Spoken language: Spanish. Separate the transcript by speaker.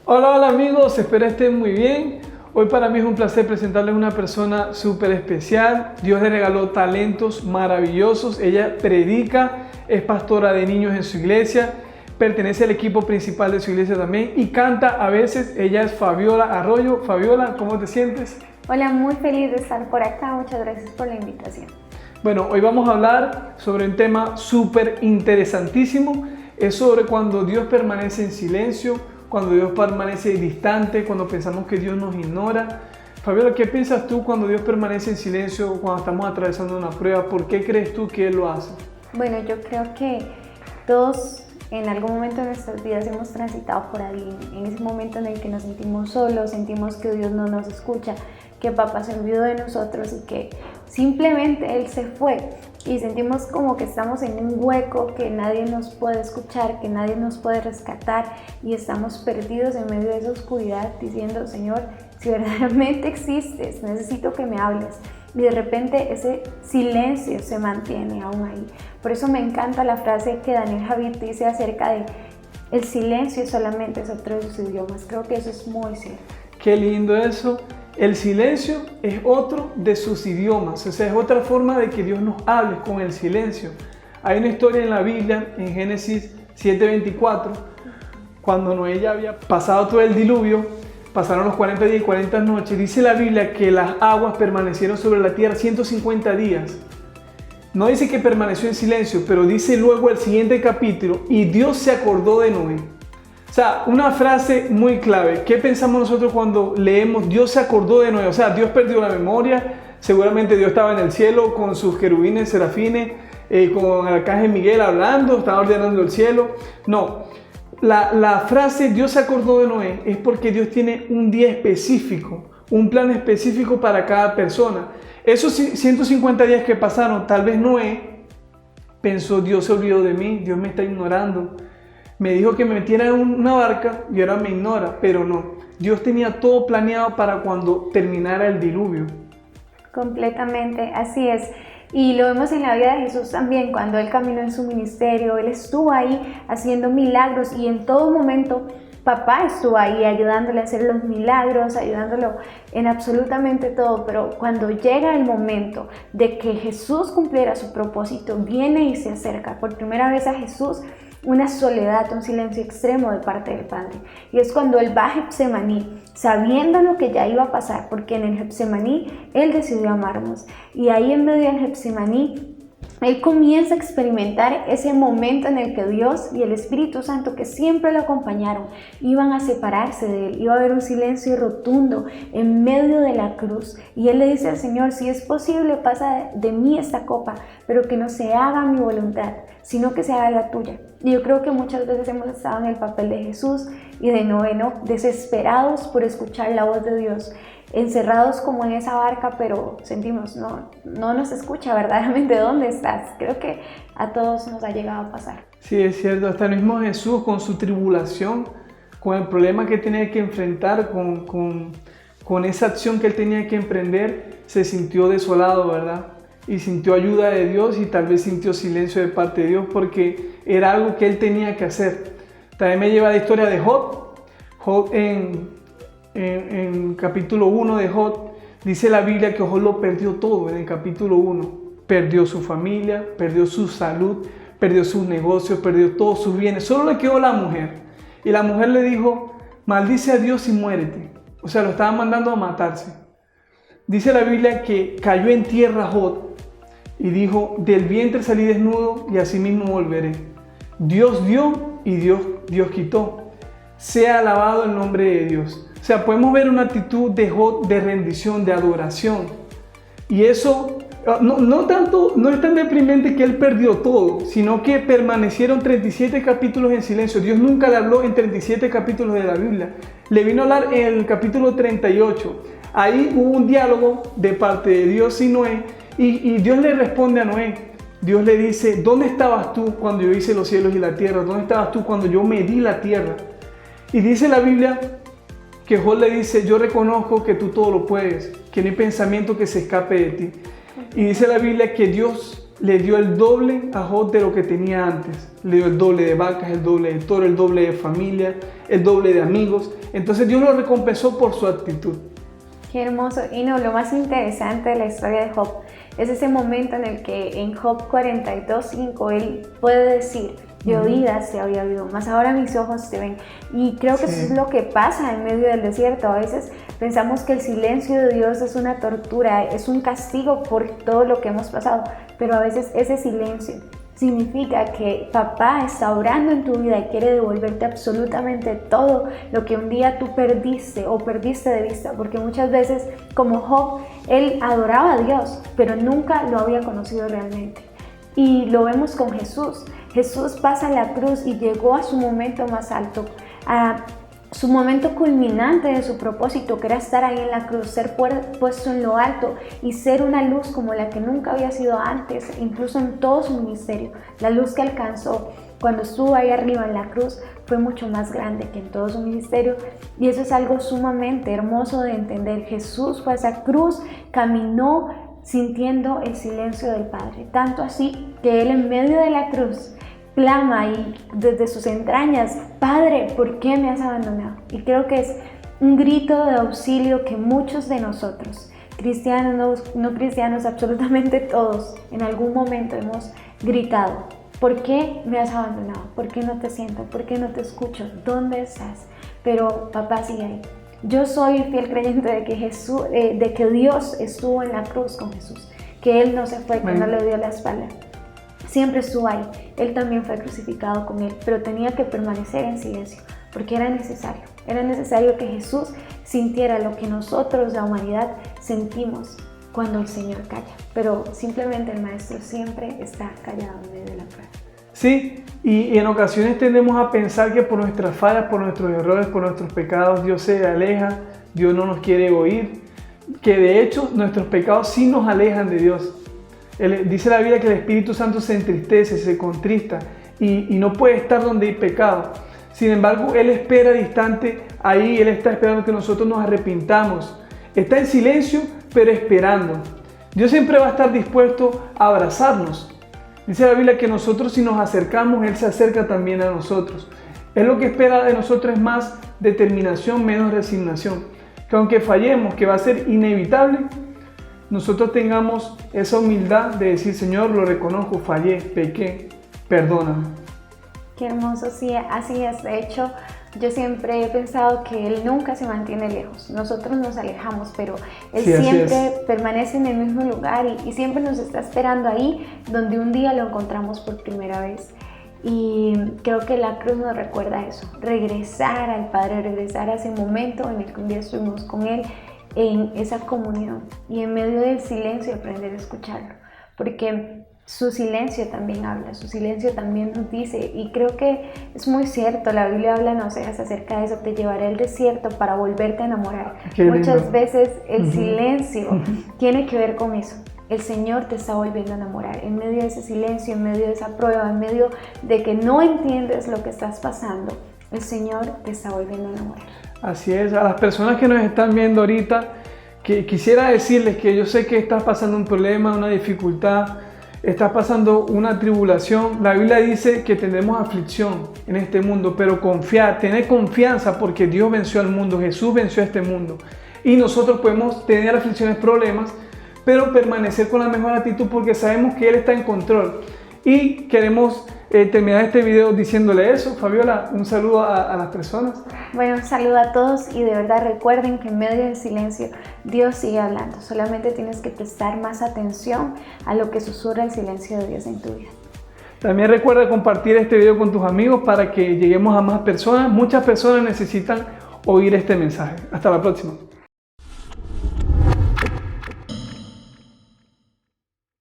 Speaker 1: Hola, hola amigos, espero estén muy bien. Hoy para mí es un placer presentarles a una persona súper especial. Dios le regaló talentos maravillosos. Ella predica, es pastora de niños en su iglesia, pertenece al equipo principal de su iglesia también y canta a veces. Ella es Fabiola Arroyo. Fabiola, ¿cómo te sientes?
Speaker 2: Hola, muy feliz de estar por acá. Muchas gracias por la invitación.
Speaker 1: Bueno, hoy vamos a hablar sobre un tema súper interesantísimo. Es sobre cuando Dios permanece en silencio, cuando Dios permanece distante, cuando pensamos que Dios nos ignora. Fabiola, ¿qué piensas tú cuando Dios permanece en silencio, cuando estamos atravesando una prueba? ¿Por qué crees tú que Él lo hace?
Speaker 2: Bueno, yo creo que todos en algún momento de nuestras vidas hemos transitado por ahí, en ese momento en el que nos sentimos solos, sentimos que Dios no nos escucha, que papá se olvidó de nosotros y que simplemente Él se fue y sentimos como que estamos en un hueco, que nadie nos puede escuchar, que nadie nos puede rescatar y estamos perdidos en medio de esa oscuridad diciendo: Señor, si verdaderamente existes, necesito que me hables. Y de repente ese silencio se mantiene aún ahí. Por eso me encanta la frase que Daniel Javid dice acerca de el silencio solamente es otro de sus idiomas. Creo que eso es muy cierto.
Speaker 1: Qué lindo eso. El silencio es otro de sus idiomas, o sea, es otra forma de que Dios nos hable con el silencio. Hay una historia en la Biblia, en Génesis 7:24, cuando Noé ya había pasado todo el diluvio, pasaron los 40 días y 40 noches, dice la Biblia que las aguas permanecieron sobre la tierra 150 días. No dice que permaneció en silencio, pero dice luego el siguiente capítulo, y Dios se acordó de Noé. O sea, una frase muy clave. ¿Qué pensamos nosotros cuando leemos Dios se acordó de Noé? O sea, Dios perdió la memoria, seguramente Dios estaba en el cielo con sus querubines, serafines, con el arcángel Miguel hablando, estaba ordenando el cielo. No, la frase Dios se acordó de Noé es porque Dios tiene un día específico, un plan específico para cada persona. Esos 150 días que pasaron, tal vez Noé pensó: Dios se olvidó de mí, Dios me está ignorando. Me dijo que me metiera en una barca y ahora me ignora, pero no. Dios tenía todo planeado para cuando terminara el diluvio.
Speaker 2: Completamente, así es. Y lo vemos en la vida de Jesús también, cuando Él caminó en su ministerio, Él estuvo ahí haciendo milagros y en todo momento papá estuvo ahí ayudándole a hacer los milagros, ayudándolo en absolutamente todo. Pero cuando llega el momento de que Jesús cumpliera su propósito, viene y se acerca por primera vez a Jesús una soledad, un silencio extremo de parte del Padre. Y es cuando Él va a Getsemaní, sabiendo lo que ya iba a pasar, porque en el Getsemaní Él decidió amarnos. Y ahí en medio del Getsemaní, Él comienza a experimentar ese momento en el que Dios y el Espíritu Santo, que siempre lo acompañaron, iban a separarse de Él. Iba a haber un silencio rotundo en medio de la cruz. Y Él le dice al Señor: si es posible, pasa de mí esta copa, pero que no se haga mi voluntad, sino que se haga la tuya. Y yo creo que muchas veces hemos estado en el papel de Jesús y de Noé, ¿no? Desesperados por escuchar la voz de Dios, encerrados como en esa barca, pero sentimos, no nos escucha verdaderamente. ¿Dónde estás? Creo que a todos nos ha llegado a pasar.
Speaker 1: Sí, es cierto. Hasta el mismo Jesús, con su tribulación, con el problema que tenía que enfrentar, con esa acción que Él tenía que emprender, se sintió desolado, ¿verdad? Y sintió ayuda de Dios y tal vez sintió silencio de parte de Dios porque era algo que Él tenía que hacer. También me lleva a la historia de Job. Job en capítulo 1 de Job, dice la Biblia que Job lo perdió todo en el capítulo 1. Perdió su familia, perdió su salud, perdió sus negocios, perdió todos sus bienes. Solo le quedó la mujer. Y la mujer le dijo: maldice a Dios y muérete. O sea, lo estaban mandando a matarse. Dice la Biblia que cayó en tierra Job y dijo: del vientre salí desnudo y así mismo volveré. Dios dio y Dios quitó. Sea alabado el nombre de Dios. O sea, podemos ver una actitud de Job de rendición, de adoración. Y eso no es tan deprimente que él perdió todo, sino que permanecieron 37 capítulos en silencio. Dios nunca le habló en 37 capítulos de la Biblia. Le vino a hablar en el capítulo 38. Ahí hubo un diálogo de parte de Dios y Noé. Y Dios le responde a Noé. Dios le dice: ¿dónde estabas tú cuando yo hice los cielos y la tierra? ¿Dónde estabas tú cuando yo medí la tierra? Y dice la Biblia que Job le dice: yo reconozco que tú todo lo puedes, que no hay pensamiento que se escape de ti. Y dice la Biblia que Dios le dio el doble a Job de lo que tenía antes. Le dio el doble de vacas, el doble de toro, el doble de familia, el doble de amigos. Entonces Dios lo recompensó por su actitud.
Speaker 2: Qué hermoso. Y no, lo más interesante de la historia de Job es ese momento en el que en Job 42:5 él puede decir: de oídas te había oído, mas ahora mis ojos te ven. Y creo que eso es lo que pasa en medio del desierto. A veces pensamos que el silencio de Dios es una tortura, es un castigo por todo lo que hemos pasado, pero a veces ese silencio significa que papá está orando en tu vida y quiere devolverte absolutamente todo lo que un día tú perdiste o perdiste de vista, porque muchas veces, como Job, él adoraba a Dios, pero nunca lo había conocido realmente. Y lo vemos con Jesús. Jesús pasa la cruz y llegó a su momento más alto, a su momento culminante de su propósito, que era estar ahí en la cruz, ser puesto en lo alto y ser una luz como la que nunca había sido antes, incluso en todo su ministerio. La luz que alcanzó cuando estuvo ahí arriba en la cruz fue mucho más grande que en todo su ministerio, y eso es algo sumamente hermoso de entender. Jesús fue a esa cruz, caminó sintiendo el silencio del Padre, tanto así que él en medio de la cruz clama y desde sus entrañas: Padre, ¿por qué me has abandonado? Y creo que es un grito de auxilio que muchos de nosotros, cristianos, no cristianos, absolutamente todos, en algún momento hemos gritado: ¿por qué me has abandonado? ¿Por qué no te siento? ¿Por qué no te escucho? ¿Dónde estás? Pero papá sigue ahí. Yo soy fiel creyente de que de que Dios estuvo en la cruz con Jesús, que Él no se fue, que no le dio la espalda. Siempre estuvo ahí. Él también fue crucificado con Él, pero tenía que permanecer en silencio, porque era necesario. Era necesario que Jesús sintiera lo que nosotros, la humanidad, sentimos cuando el Señor calla. Pero simplemente el Maestro siempre está callado en medio de la prueba.
Speaker 1: Sí, y en ocasiones tendemos a pensar que por nuestras fallas, por nuestros errores, por nuestros pecados, Dios se aleja, Dios no nos quiere oír, que de hecho nuestros pecados sí nos alejan de Dios. Dice la Biblia que el Espíritu Santo se entristece, se contrista y no puede estar donde hay pecado. Sin embargo, Él espera distante ahí, Él está esperando que nosotros nos arrepintamos. Está en silencio, pero esperando. Dios siempre va a estar dispuesto a abrazarnos. Dice la Biblia que nosotros, si nos acercamos, Él se acerca también a nosotros. Él lo que espera de nosotros es más determinación, menos resignación. Que aunque fallemos, que va a ser inevitable, nosotros tengamos esa humildad de decir: Señor, lo reconozco, fallé, pequé, perdóname.
Speaker 2: Qué hermoso, sí, así es. De hecho, yo siempre he pensado que Él nunca se mantiene lejos. Nosotros nos alejamos, pero Él siempre permanece en el mismo lugar y siempre nos está esperando ahí donde un día lo encontramos por primera vez. Y creo que la cruz nos recuerda eso, regresar al Padre, regresar a ese momento en el que un día estuvimos con Él, en esa comunión, y en medio del silencio aprender a escucharlo, porque su silencio también habla, su silencio también nos dice, y creo que es muy cierto. La Biblia habla en Oseas acerca de eso: te llevaré al desierto para volverte a enamorar. Muchas veces el silencio tiene que ver con eso. El Señor te está volviendo a enamorar en medio de ese silencio, en medio de esa prueba, en medio de que no entiendes lo que estás pasando. El Señor te está volviendo a enamorar.
Speaker 1: Así es. A las personas que nos están viendo ahorita, que quisiera decirles que yo sé que estás pasando un problema, una dificultad, estás pasando una tribulación. La Biblia dice que tendremos aflicción en este mundo, pero confiar, tener confianza, porque Dios venció al mundo, Jesús venció a este mundo. Y nosotros podemos tener aflicciones, problemas, pero permanecer con la mejor actitud, porque sabemos que Él está en control. Y queremos terminar este video diciéndole eso. Fabiola, un saludo a las personas.
Speaker 2: Bueno, un saludo a todos, y de verdad recuerden que en medio del silencio Dios sigue hablando. Solamente tienes que prestar más atención a lo que susurra el silencio de Dios en tu vida.
Speaker 1: También recuerda compartir este video con tus amigos para que lleguemos a más personas. Muchas personas necesitan oír este mensaje. Hasta la próxima.